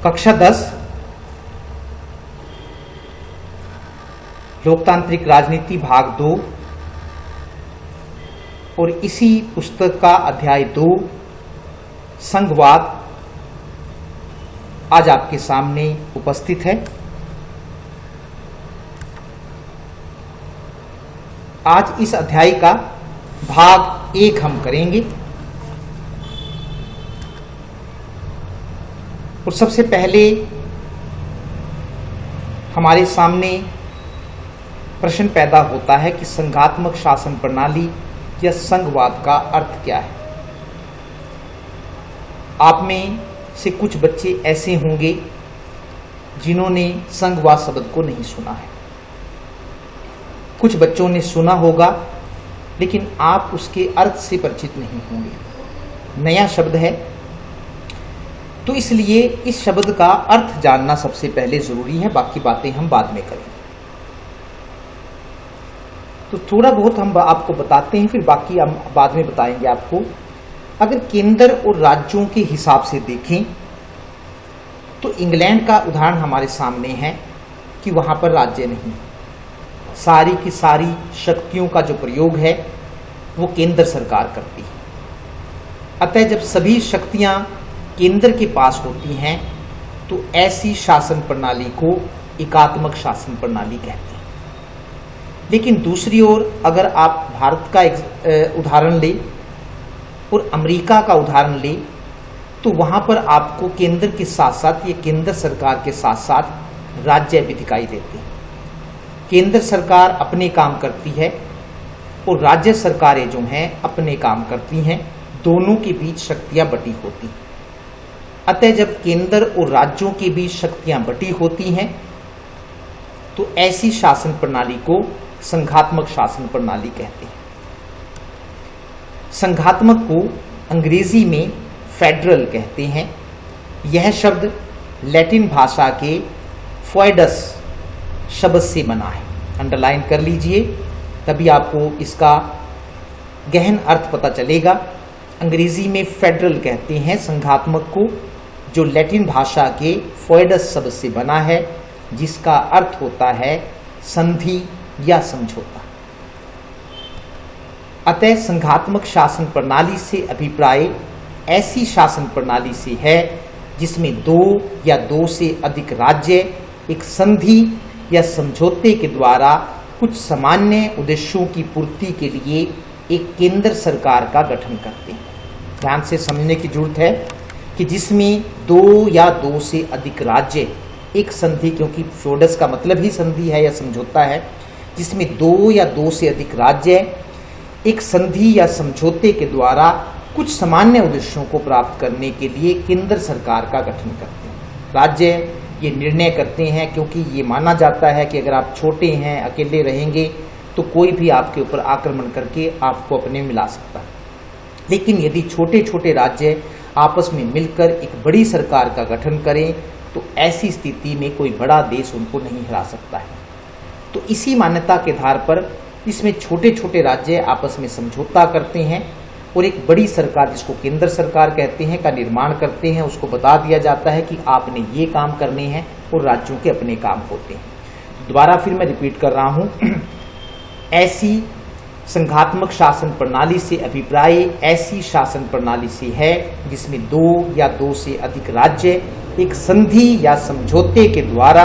कक्षा 10 लोकतांत्रिक राजनीति भाग 2 और इसी पुस्तक का अध्याय 2 संघवाद आज आपके सामने उपस्थित है। आज इस अध्याय का भाग 1 हम करेंगे और सबसे पहले हमारे सामने प्रश्न पैदा होता है कि संघात्मक शासन प्रणाली या संघवाद का अर्थ क्या है। आप में से कुछ बच्चे ऐसे होंगे जिन्होंने संघवाद शब्द को नहीं सुना है, कुछ बच्चों ने सुना होगा लेकिन आप उसके अर्थ से परिचित नहीं होंगे। नया शब्द है तो इसलिए इस शब्द का अर्थ जानना सबसे पहले जरूरी है, बाकी बातें हम बाद में करेंगे। तो थोड़ा बहुत हम आपको बताते हैं, फिर बाकी हम बाद में बताएंगे आपको। अगर केंद्र और राज्यों के हिसाब से देखें तो इंग्लैंड का उदाहरण हमारे सामने है कि वहां पर राज्य नहीं, सारी की सारी शक्तियों का जो प्रयोग है वो केंद्र सरकार करती है। अतः जब सभी शक्तियां केंद्र के पास होती हैं तो ऐसी शासन प्रणाली को एकात्मक शासन प्रणाली कहते हैं। लेकिन दूसरी ओर अगर आप भारत का एक उदाहरण लें और अमेरिका का उदाहरण लें तो वहां पर आपको केंद्र के साथ साथ ये केंद्र सरकार के साथ साथ राज्य भी दिखाई देते हैं। केंद्र सरकार अपने काम करती है और राज्य सरकारें जो हैं अपने काम करती हैं, दोनों के बीच शक्तियां बटी होती हैं। अतः जब केंद्र और राज्यों के बीच शक्तियां बटी होती हैं तो ऐसी शासन प्रणाली को संघात्मक शासन प्रणाली कहते हैं। संघात्मक को अंग्रेजी में फेडरल कहते हैं। यह शब्द लैटिन भाषा के फोइडस शब्द से बना है, अंडरलाइन कर लीजिए, तभी आपको इसका गहन अर्थ पता चलेगा। अंग्रेजी में फेडरल कहते हैं संघात्मक को, जो लैटिन भाषा के फोइडस शब्द से बना है, जिसका अर्थ होता है संधि या समझौता। अतः संघात्मक शासन प्रणाली से अभिप्राय ऐसी शासन प्रणाली से है जिसमें 2 या 2 से अधिक राज्य एक संधि या समझौते के द्वारा कुछ सामान्य उद्देश्यों की पूर्ति के लिए एक केंद्र सरकार का गठन करते हैं। ध्यान से समझने की जरूरत है कि जिसमें 2 या 2 से अधिक राज्य एक संधि, क्योंकि फोइडस का मतलब ही संधि है या समझौता है, जिसमें 2 या 2 से अधिक राज्य एक संधि या समझौते के द्वारा कुछ सामान्य उद्देश्यों को प्राप्त करने के लिए केंद्र सरकार का गठन करते हैं। राज्य ये निर्णय करते हैं क्योंकि ये माना जाता है कि अगर आप छोटे हैं, अकेले रहेंगे तो कोई भी आपके ऊपर आक्रमण करके आपको अपने मिला सकता है। लेकिन यदि छोटे छोटे राज्य आपस में मिलकर एक बड़ी सरकार का गठन करें तो ऐसी स्थिति में कोई बड़ा देश उनको नहीं हरा सकता है। तो इसी मान्यता के आधार पर इसमें छोटे छोटे राज्य आपस में समझौता करते हैं और एक बड़ी सरकार, जिसको केंद्र सरकार कहते हैं, का निर्माण करते हैं। उसको बता दिया जाता है कि आपने ये काम करने हैं और राज्यों के अपने काम होते हैं। दोबारा फिर मैं रिपीट कर रहा हूं, ऐसी संघात्मक शासन प्रणाली से अभिप्राय ऐसी शासन प्रणाली से है जिसमें 2 या 2 से अधिक राज्य एक संधि या समझौते के द्वारा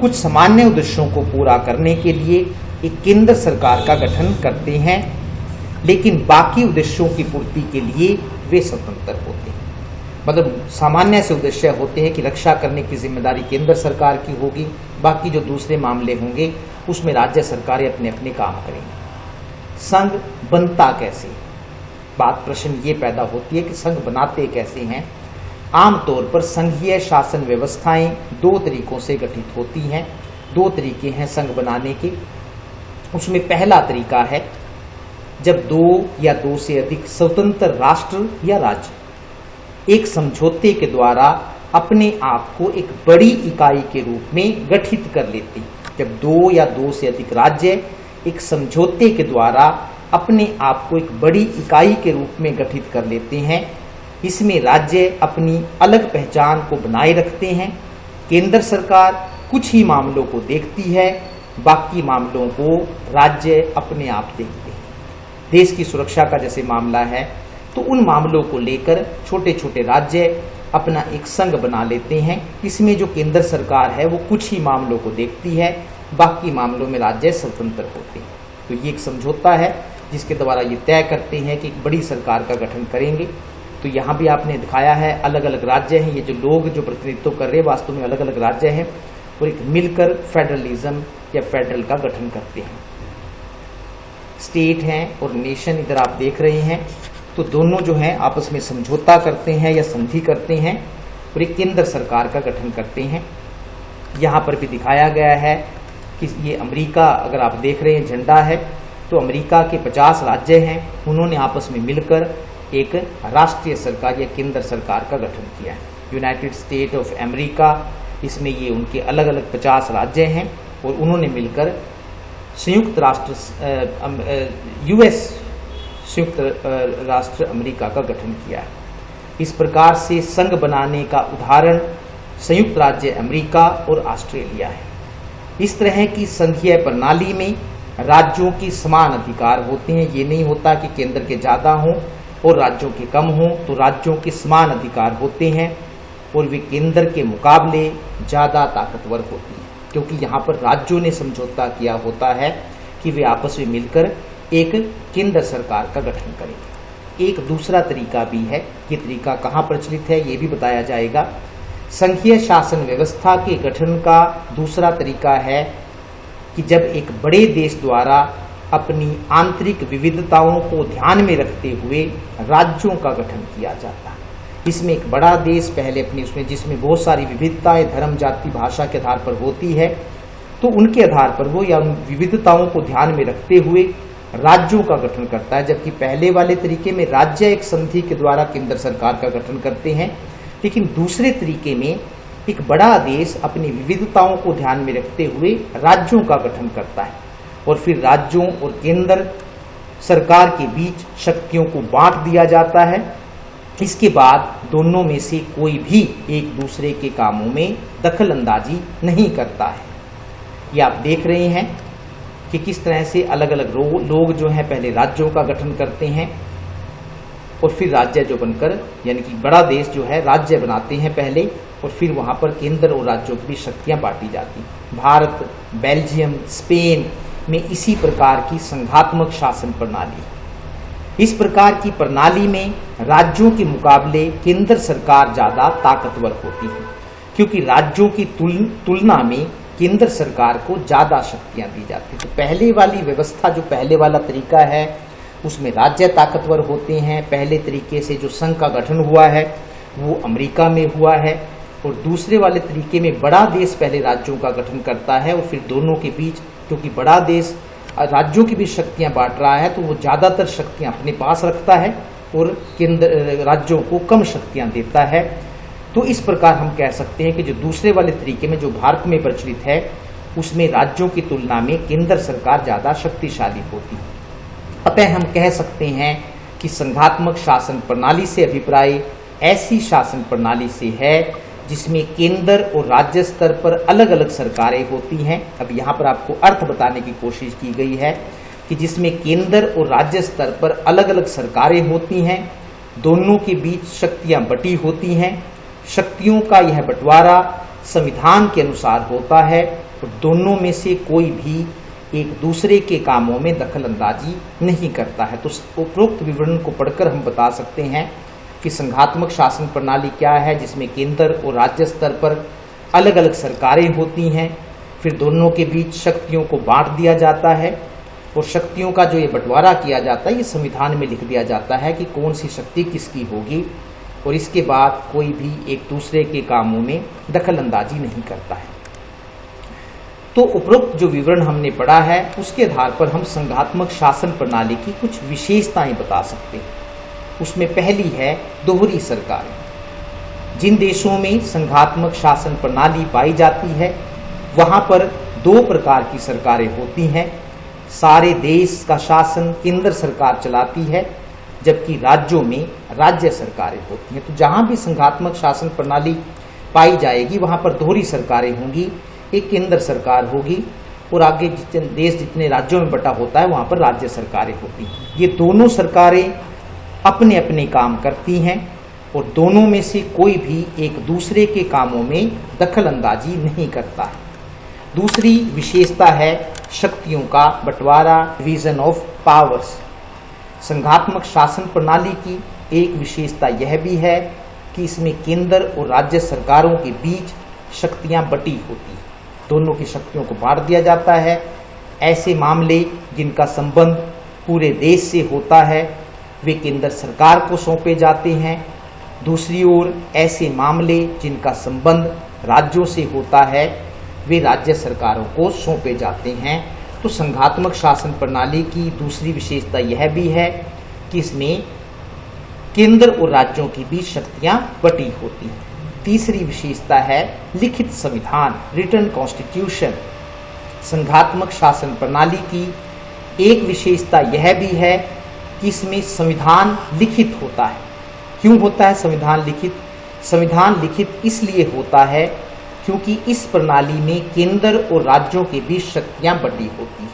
कुछ सामान्य उद्देश्यों को पूरा करने के लिए एक केंद्र सरकार का गठन करते हैं, लेकिन बाकी उद्देश्यों की पूर्ति के लिए वे स्वतंत्र होते हैं। मतलब सामान्य से उद्देश्य होते हैं कि रक्षा करने की जिम्मेदारी केंद्र सरकार की होगी, बाकी जो दूसरे मामले होंगे उसमें राज्य सरकारें अपने अपने काम करेंगे। संघ बनता कैसे, बात प्रश्न ये पैदा होती है कि संघ बनाते कैसे हैं। आमतौर पर संघीय शासन व्यवस्थाएं 2 तरीकों से गठित होती हैं। 2 तरीके हैं संघ बनाने के। उसमें पहला तरीका है जब 2 या 2 से अधिक स्वतंत्र राष्ट्र या राज्य एक समझौते के द्वारा अपने आप को एक बड़ी इकाई के रूप में गठित कर लेते हैं। जब 2 या 2 से अधिक राज्य एक समझौते के द्वारा अपने आप को एक बड़ी इकाई के रूप में गठित कर लेते हैं इसमें राज्य अपनी अलग पहचान को बनाए रखते हैं। केंद्र सरकार कुछ ही मामलों को देखती है, बाकी मामलों को राज्य अपने आप देखते हैं। देश की सुरक्षा का जैसे मामला है तो उन मामलों को लेकर छोटे छोटे राज्य अपना एक संघ बना लेते हैं। इसमें जो केंद्र सरकार है वो कुछ ही मामलों को देखती है, बाकी मामलों में राज्य स्वतंत्र होते हैं। तो ये एक समझौता है जिसके द्वारा ये तय करते हैं कि एक बड़ी सरकार का गठन करेंगे। तो यहाँ भी आपने दिखाया है अलग अलग राज्य हैं, ये जो लोग जो प्रतिनिधित्व कर रहे हैं वास्तव में अलग अलग राज्य हैं और एक मिलकर फेडरलिज्म या फेडरल का गठन करते हैं। स्टेट हैं और नेशन इधर आप देख रहे हैं, तो दोनों जो हैं आपस में समझौता करते हैं या संधि करते हैं और एक केंद्र सरकार का गठन करते हैं। यहाँ पर भी दिखाया गया है कि ये अमेरिका, अगर आप देख रहे हैं झंडा है, तो अमेरिका के 50 राज्य हैं, उन्होंने आपस में मिलकर एक राष्ट्रीय सरकार या केंद्र सरकार का गठन किया है। यूनाइटेड स्टेट ऑफ अमेरिका, इसमें ये उनके अलग अलग 50 राज्य हैं और उन्होंने मिलकर संयुक्त राष्ट्र यूएस संयुक्त राष्ट्र अमेरिका का गठन किया है। इस प्रकार से संघ बनाने का उदाहरण संयुक्त राज्य अमेरिका और ऑस्ट्रेलिया है। इस तरह की संघीय प्रणाली में राज्यों की समान अधिकार होते हैं। ये नहीं होता कि केंद्र के ज़्यादा हों और राज्यों के कम हों, तो राज्यों के समान अधिकार होते हैं और वे केंद्र के मुकाबले ज़्यादा ताकतवर होती हैं, क्योंकि यहाँ पर राज्यों ने समझौता किया होता है कि वे आपस में मिलकर एक केंद्र सरकार का गठन करेंगे। एक दूसरा तरीका भी है, ये तरीका कहाँ प्रचलित है ये भी बताया जाएगा। संघीय शासन व्यवस्था के गठन का दूसरा तरीका है कि जब एक बड़े देश द्वारा अपनी आंतरिक विविधताओं को ध्यान में रखते हुए राज्यों का गठन किया जाता है। इसमें एक बड़ा देश पहले अपनी उसमें जिसमें बहुत सारी विविधताएं धर्म, जाति, भाषा के आधार पर होती है, तो उनके आधार पर वो या उन विविधताओं को ध्यान में रखते हुए राज्यों का गठन करता है। जबकि पहले वाले तरीके में राज्य एक संधि के द्वारा केंद्र सरकार का गठन करते हैं, लेकिन दूसरे तरीके में एक बड़ा देश अपनी विविधताओं को ध्यान में रखते हुए राज्यों का गठन करता है और फिर राज्यों और केंद्र सरकार के बीच शक्तियों को बांट दिया जाता है। इसके बाद दोनों में से कोई भी एक दूसरे के कामों में दखल अंदाजी नहीं करता है। ये आप देख रहे हैं कि किस तरह से अलग अलग लोग जो हैं पहले राज्यों का गठन करते हैं और फिर राज्य जो बनकर, यानी कि बड़ा देश जो है राज्य बनाते हैं पहले और फिर वहां पर केंद्र और राज्यों की भी शक्तियां बांटी जाती। भारत, बेल्जियम, स्पेन में इसी प्रकार की संघात्मक शासन प्रणाली। इस प्रकार की प्रणाली में राज्यों के मुकाबले केंद्र सरकार ज्यादा ताकतवर होती है, क्योंकि राज्यों की तुलना में केंद्र सरकार को ज्यादा शक्तियां दी जाती है। तो पहले वाली व्यवस्था, जो पहले वाला तरीका है, उसमें राज्य ताकतवर होते हैं। पहले तरीके से जो संघ का गठन हुआ है वो अमेरिका में हुआ है और दूसरे वाले तरीके में बड़ा देश पहले राज्यों का गठन करता है और फिर दोनों के बीच, क्योंकि बड़ा देश राज्यों की भी शक्तियां बांट रहा है, तो वो ज्यादातर शक्तियां अपने पास रखता है और केंद्र राज्यों को कम शक्तियां देता है। तो इस प्रकार हम कह सकते हैं कि जो दूसरे वाले तरीके में जो भारत में प्रचलित है उसमें राज्यों की तुलना में केंद्र सरकार ज्यादा शक्तिशाली होती है। अतः हम कह सकते हैं कि संघात्मक शासन प्रणाली से अभिप्राय ऐसी शासन प्रणाली से है जिसमें केंद्र और राज्य स्तर पर अलग अलग सरकारें होती हैं। अब यहाँ पर आपको अर्थ बताने की कोशिश की गई है कि जिसमें केंद्र और राज्य स्तर पर अलग अलग सरकारें होती हैं, दोनों के बीच शक्तियां बटी होती हैं। शक्तियों का यह बंटवारा संविधान के अनुसार होता है और दोनों में से कोई भी एक दूसरे के कामों में दखल अंदाजी नहीं करता है। तो उपरोक्त विवरण को पढ़कर हम बता सकते हैं कि संघात्मक शासन प्रणाली क्या है, जिसमें केंद्र और राज्य स्तर पर अलग अलग सरकारें होती हैं, फिर दोनों के बीच शक्तियों को बांट दिया जाता है और शक्तियों का जो ये बंटवारा किया जाता है ये संविधान में लिख दिया जाता है कि कौन सी शक्ति किसकी होगी और इसके बाद कोई भी एक दूसरे के कामों में दखल अंदाजी नहीं करता है। तो उपरोक्त जो विवरण हमने पढ़ा है उसके आधार पर हम संघात्मक शासन प्रणाली की कुछ विशेषताएं बता सकते हैं। उसमें पहली है दोहरी सरकारें। जिन देशों में संघात्मक शासन प्रणाली पाई जाती है वहां पर दो प्रकार की सरकारें होती हैं। सारे देश का शासन केंद्र सरकार चलाती है जबकि राज्यों में राज्य सरकारें होती हैं। तो जहां भी संघात्मक शासन प्रणाली पाई जाएगी वहां पर दोहरी सरकारें होंगी, एक केंद्र सरकार होगी और आगे देश जितने राज्यों में बटा होता है वहां पर राज्य सरकारें होती हैं। ये दोनों सरकारें अपने अपने काम करती हैं और दोनों में से कोई भी एक दूसरे के कामों में दखल अंदाजी नहीं करता है। दूसरी विशेषता है शक्तियों का बंटवारा, डिवीजन ऑफ पावर्स। संघात्मक शासन प्रणाली की एक विशेषता यह भी है कि इसमें केंद्र और राज्य सरकारों के बीच शक्तियां बटी होती हैं, दोनों की शक्तियों को बांट दिया जाता है। ऐसे मामले जिनका संबंध पूरे देश से होता है वे केंद्र सरकार को सौंपे जाते हैं। दूसरी ओर ऐसे मामले जिनका संबंध राज्यों से होता है वे राज्य सरकारों को सौंपे जाते हैं। तो संघात्मक शासन प्रणाली की दूसरी विशेषता यह भी है कि इसमें केंद्र और राज्यों के बीच शक्तियां बटी होती हैं। तीसरी विशेषता है लिखित संविधान, रिटन कॉन्स्टिट्यूशन। संघात्मक शासन प्रणाली की एक विशेषता यह भी है कि इसमें संविधान लिखित होता है। क्यों होता है संविधान लिखित? संविधान लिखित इसलिए होता है क्योंकि इस प्रणाली में केंद्र और राज्यों के बीच शक्तियां बटी होती हैं,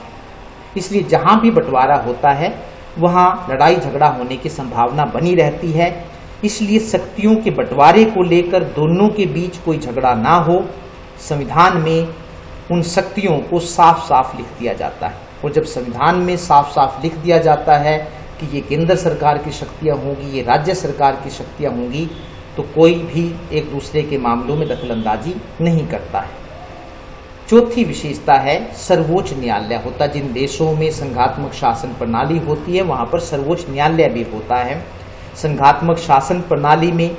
इसलिए जहां भी बंटवारा होता है वहां लड़ाई झगड़ा होने की संभावना बनी रहती है। इसलिए शक्तियों के बंटवारे को लेकर दोनों के बीच कोई झगड़ा ना हो, संविधान में उन शक्तियों को साफ साफ लिख दिया जाता है। और जब संविधान में साफ साफ लिख दिया जाता है कि ये केंद्र सरकार की शक्तियां होंगी, ये राज्य सरकार की शक्तियां होंगी, तो कोई भी एक दूसरे के मामलों में दखलंदाजी नहीं करता है। चौथी विशेषता है सर्वोच्च न्यायालय होता है। जिन देशों में संघात्मक शासन प्रणाली होती है वहां पर सर्वोच्च न्यायालय भी होता है। संघात्मक शासन प्रणाली में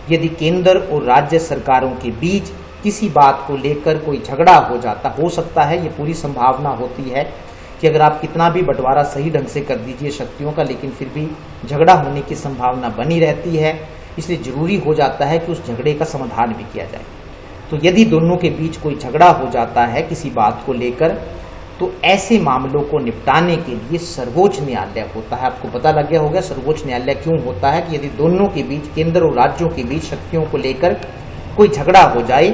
यदि केंद्र और राज्य सरकारों के बीच किसी बात को लेकर कोई झगड़ा हो सकता है, ये पूरी संभावना होती है कि अगर आप कितना भी बंटवारा सही ढंग से कर दीजिए शक्तियों का, लेकिन फिर भी झगड़ा होने की संभावना बनी रहती है। इसलिए जरूरी हो जाता है कि उस झगड़े का समाधान भी किया जाए। तो यदि दोनों के बीच कोई झगड़ा हो जाता है किसी बात को लेकर, तो ऐसे मामलों को निपटाने के लिए सर्वोच्च न्यायालय होता है। आपको पता लग गया होगा सर्वोच्च न्यायालय क्यों होता है, कि यदि दोनों के बीच, केंद्र और राज्यों के बीच शक्तियों को लेकर कोई झगड़ा हो जाए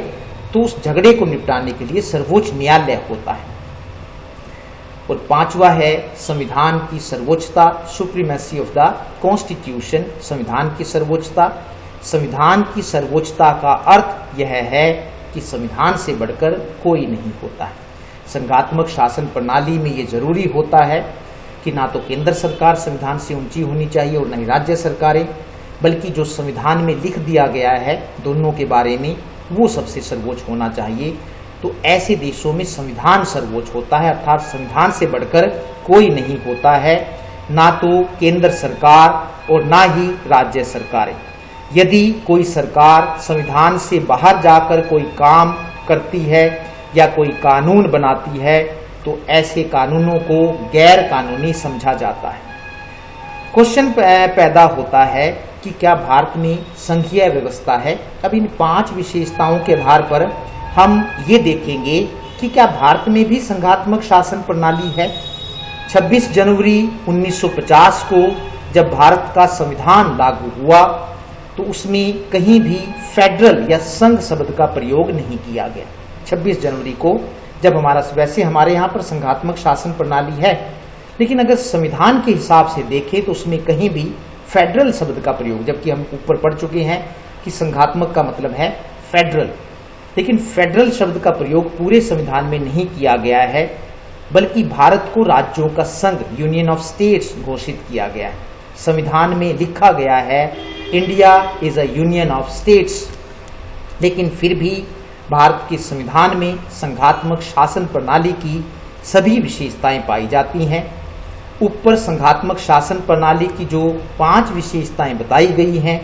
तो उस झगड़े को निपटाने के लिए सर्वोच्च न्यायालय होता है। और पांचवा है संविधान की सर्वोच्चता, सुप्रीमेसी ऑफ द कॉन्स्टिट्यूशन। संविधान की सर्वोच्चता। संविधान की सर्वोच्चता का अर्थ यह है कि संविधान से बढ़कर कोई नहीं होता है। संघात्मक शासन प्रणाली में ये जरूरी होता है कि ना तो केंद्र सरकार संविधान से ऊंची होनी चाहिए और न ही राज्य सरकारें, बल्कि जो संविधान में लिख दिया गया है दोनों के बारे में वो सबसे सर्वोच्च होना चाहिए। तो ऐसे देशों में संविधान सर्वोच्च होता है, अर्थात संविधान से बढ़कर कोई नहीं होता है, ना तो केंद्र सरकार और ना ही राज्य सरकारें। यदि कोई सरकार संविधान से बाहर जाकर कोई काम करती है या कोई कानून बनाती है तो ऐसे कानूनों को गैर कानूनी समझा जाता है। क्वेश्चन पैदा होता है कि क्या भारत में संघीय व्यवस्था है? अब इन 5 विशेषताओं के आधार पर हम ये देखेंगे कि क्या भारत में भी संघात्मक शासन प्रणाली है। 26 जनवरी 1950 को जब भारत का संविधान लागू हुआ तो उसमें कहीं भी फेडरल या संघ शब्द का प्रयोग नहीं किया गया। 26 जनवरी को जब वैसे हमारे यहाँ पर संघात्मक शासन प्रणाली है, लेकिन अगर संविधान के हिसाब से देखें तो उसमें कहीं भी फेडरल शब्द का प्रयोग, जबकि हम ऊपर पढ़ चुके हैं कि संघात्मक का मतलब है फेडरल, लेकिन फेडरल शब्द का प्रयोग पूरे संविधान में नहीं किया गया है, बल्कि भारत को राज्यों का संघ, यूनियन ऑफ स्टेट्स घोषित किया गया है। संविधान में लिखा गया है India is a union of states, लेकिन फिर भी भारत के संविधान में संघात्मक शासन प्रणाली की सभी विशेषताएं पाई जाती हैं। ऊपर संघात्मक शासन प्रणाली की जो 5 विशेषताएं बताई गई हैं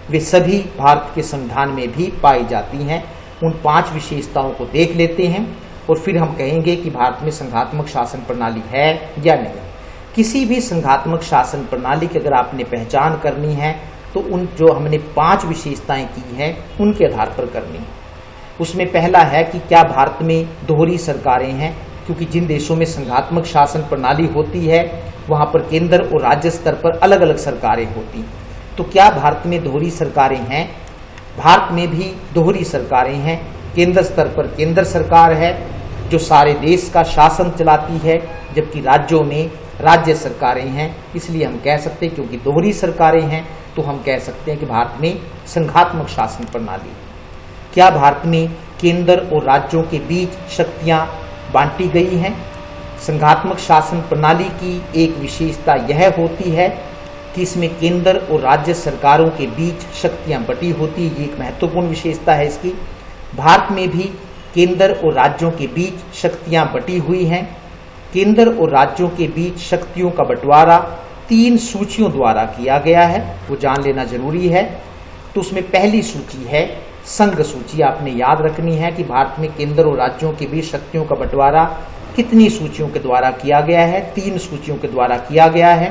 वे सभी भारत के संविधान में भी पाई जाती हैं। उन 5 विशेषताओं को देख लेते हैं और फिर हम कहेंगे कि भारत में संघात्मक शासन प्रणाली है या नहीं। किसी भी संघात्मक शासन प्रणाली की अगर आपने पहचान करनी है तो उन जो हमने 5 विशेषताएं की हैं उनके आधार पर करनी है। उसमें पहला है कि क्या भारत में दोहरी सरकारें हैं, क्योंकि जिन देशों में संघात्मक शासन प्रणाली होती है वहाँ पर केंद्र और राज्य स्तर पर अलग अलग सरकारें होती हैं। तो क्या भारत में दोहरी सरकारें हैं? भारत में भी दोहरी सरकारें हैं। केंद्र स्तर पर केंद्र सरकार है जो सारे देश का शासन चलाती है, जबकि राज्यों में राज्य सरकारें हैं। इसलिए हम कह सकते हैं, क्योंकि दोहरी सरकारें हैं तो हम कह सकते हैं कि भारत में संघात्मक शासन प्रणाली है। क्या भारत में केंद्र और राज्यों के बीच शक्तियां बांटी गई हैं? संघात्मक शासन प्रणाली की एक विशेषता यह होती है कि इसमें केंद्र और राज्य सरकारों के बीच शक्तियां बटी होती है। ये एक महत्वपूर्ण विशेषता है इसकी। भारत में भी केंद्र और राज्यों के बीच शक्तियां बटी हुई हैं। केंद्र और राज्यों के बीच शक्तियों का बंटवारा 3 सूचियों द्वारा किया गया है, वो जान लेना जरूरी है। तो उसमें पहली सूची है संघ सूची। आपने याद रखनी है कि भारत में केंद्र और राज्यों के बीच शक्तियों का बंटवारा कितनी सूचियों के द्वारा किया गया है? 3 सूचियों के द्वारा किया गया है।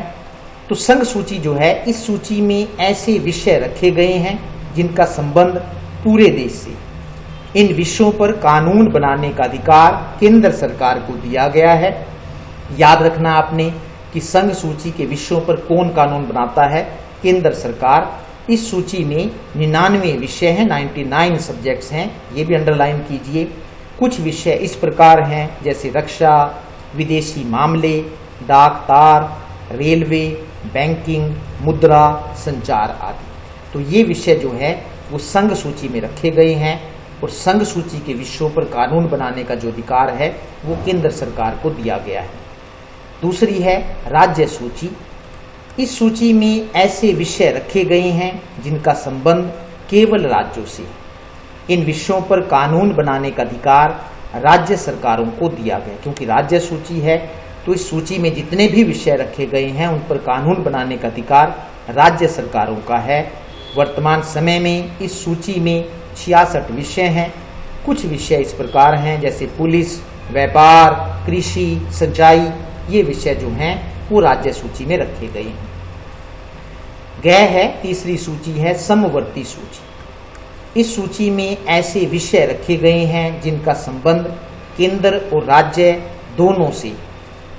तो संघ सूची जो है, इस सूची में ऐसे विषय रखे गए हैं जिनका संबंध पूरे देश से। इन विषयों पर कानून बनाने का अधिकार केंद्र सरकार को दिया गया है। याद रखना आपने कि संघ सूची के विषयों पर कौन कानून बनाता है? केंद्र सरकार। इस सूची में 99 विषय हैं, 99 सब्जेक्ट्स हैं, ये भी अंडरलाइन कीजिए। कुछ विषय इस प्रकार हैं जैसे रक्षा, विदेशी मामले, डाक तार, रेलवे, बैंकिंग, मुद्रा, संचार आदि। तो ये विषय जो है वो संघ सूची में रखे गए हैं और संघ सूची के विषयों पर कानून बनाने का जो अधिकार है वो केंद्र सरकार को दिया गया है। दूसरी है राज्य सूची। इस सूची में ऐसे विषय रखे गए हैं जिनका संबंध केवल राज्यों से। इन विषयों पर कानून बनाने का अधिकार राज्य सरकारों को दिया गया। क्योंकि राज्य सूची है तो इस सूची में जितने भी विषय रखे गए हैं उन पर कानून बनाने का अधिकार राज्य सरकारों का है। वर्तमान समय में इस सूची में 66 विषय हैं। कुछ विषय इस प्रकार हैं जैसे पुलिस, व्यापार, कृषि, सिंचाई। ये विषय जो हैं वो राज्य सूची में रखे गए हैं। गय है तीसरी सूची है समवर्ती सूची। इस सूची में ऐसे विषय रखे गए हैं जिनका संबंध केंद्र और राज्य दोनों से।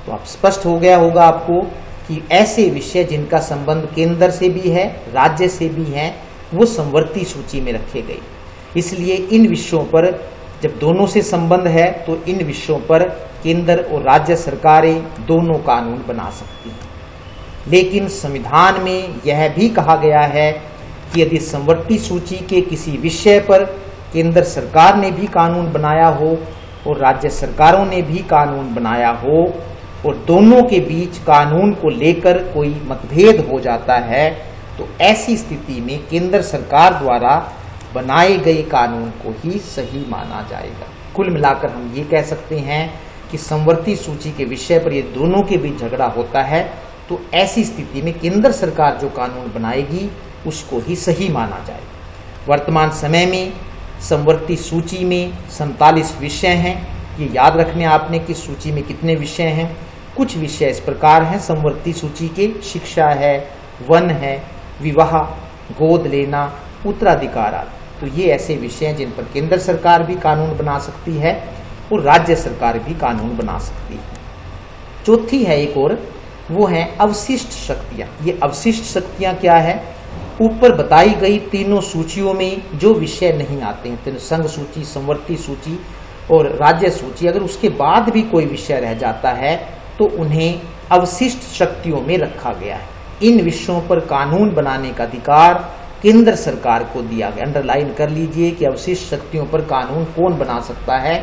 तो अब स्पष्ट हो गया होगा आपको कि ऐसे विषय जिनका संबंध केंद्र से भी है राज्य से भी है वो समवर्ती सूची में रखे गए। इसलिए इन विषयों पर जब दोनों से संबंध है तो इन विषयों पर केंद्र और राज्य सरकारें दोनों कानून बना सकती हैं। लेकिन संविधान में यह भी कहा गया है कि यदि समवर्ती सूची के किसी विषय पर केंद्र सरकार ने भी कानून बनाया हो और राज्य सरकारों ने भी कानून बनाया हो और दोनों के बीच कानून को लेकर कोई मतभेद हो जाता है तो ऐसी स्थिति में केंद्र सरकार द्वारा बनाए गए कानून को ही सही माना जाएगा। कुल मिलाकर हम ये कह सकते हैं कि समवर्ती सूची के विषय पर ये दोनों के बीच झगड़ा होता है तो ऐसी स्थिति में केंद्र सरकार जो कानून बनाएगी उसको ही सही माना जाएगा। वर्तमान समय में समवर्ती सूची में 47 विषय हैं। ये याद रखने आपने कि सूची में कितने विषय हैं। कुछ विषय इस प्रकार हैं समवर्ती सूची के, शिक्षा है, वन है, विवाह, गोद लेना, उत्तराधिकार आदि। तो ये ऐसे विषय हैं जिन पर केंद्र सरकार भी कानून बना सकती है और राज्य सरकार भी कानून बना सकती है। चौथी है एक और, वो है अवशिष्ट शक्तियां। ये अवशिष्ट शक्तियां क्या है? ऊपर बताई गई तीनों सूचियों में जो विषय नहीं आते हैं, संघ सूची, समवर्ती सूची और राज्य सूची, अगर उसके बाद भी कोई विषय रह जाता है तो उन्हें अवशिष्ट शक्तियों में रखा गया है। इन विषयों पर कानून बनाने का अधिकार केंद्र सरकार को दिया गया। अंडरलाइन कर लीजिए कि अवशिष्ट शक्तियों पर कानून कौन बना सकता है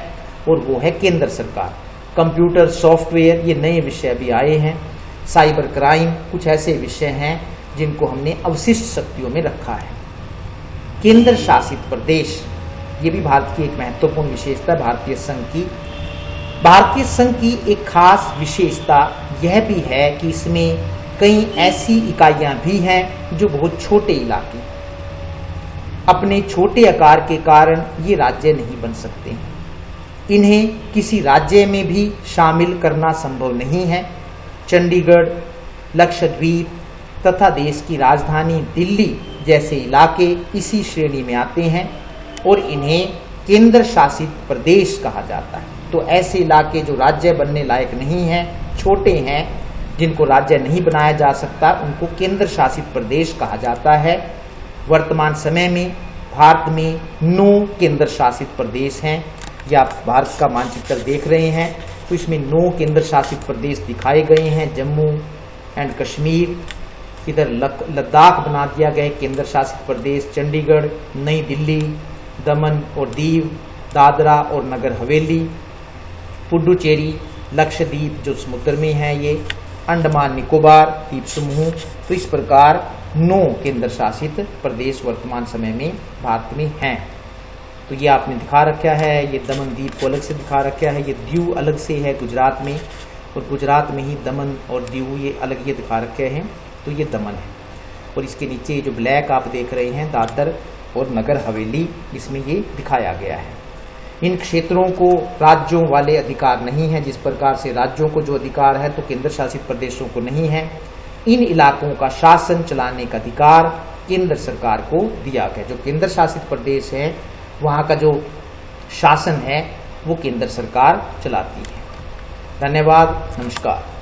और वो है केंद्र सरकार। कंप्यूटर सॉफ्टवेयर, ये नए विषय भी आए हैं। साइबर क्राइम, कुछ ऐसे विषय हैं जिनको हमने अवशिष्ट शक्तियों में रखा है। केंद्र शासित प्रदेश, ये भी भारत की एक महत्वपूर्ण विशेषता है भारतीय संघ की। भारतीय संघ की एक खास विशेषता यह भी है कि इसमें कई ऐसी इकाइयां भी हैं जो बहुत छोटे इलाके, अपने छोटे आकार के कारण ये राज्य नहीं बन सकते हैं। इन्हें किसी राज्य में भी शामिल करना संभव नहीं है। चंडीगढ़, लक्षद्वीप तथा देश की राजधानी दिल्ली जैसे इलाके इसी श्रेणी में आते हैं और इन्हें केंद्र शासित प्रदेश कहा जाता है। तो ऐसे इलाके जो राज्य बनने लायक नहीं हैं, छोटे हैं, जिनको राज्य नहीं बनाया जा सकता, उनको केंद्र शासित प्रदेश कहा जाता है। वर्तमान समय में भारत में 9 केंद्र शासित प्रदेश हैं। या आप भारत का मानचित्र देख रहे हैं तो इसमें 9 केंद्र शासित प्रदेश दिखाए गए हैं। जम्मू एंड कश्मीर, इधर लद्दाख बना दिया गया केंद्र शासित प्रदेश, चंडीगढ़, नई दिल्ली, दमन और दीव, दादरा और नगर हवेली, पुडुचेरी, लक्षद्वीप जो समुद्र में है, ये अंडमान निकोबार द्वीप समूह। तो इस प्रकार 9 केंद्र शासित प्रदेश वर्तमान समय में भारत में हैं। तो ये आपने दिखा रखा है, ये दमन द्वीप को अलग से दिखा रखा है, ये दीव अलग से है गुजरात में, और गुजरात में ही दमन और दीव ये अलग ये दिखा रखे हैं। तो ये दमन है, और इसके नीचे जो ब्लैक आप देख रहे हैं दादर और नगर हवेली, इसमें ये दिखाया गया है। इन क्षेत्रों को राज्यों वाले अधिकार नहीं है, जिस प्रकार से राज्यों को जो अधिकार है तो केंद्र शासित प्रदेशों को नहीं है। इन इलाकों का शासन चलाने का अधिकार केंद्र सरकार को दिया गया। जो केंद्र शासित प्रदेश है वहाँ का जो शासन है वो केंद्र सरकार चलाती है। धन्यवाद, नमस्कार।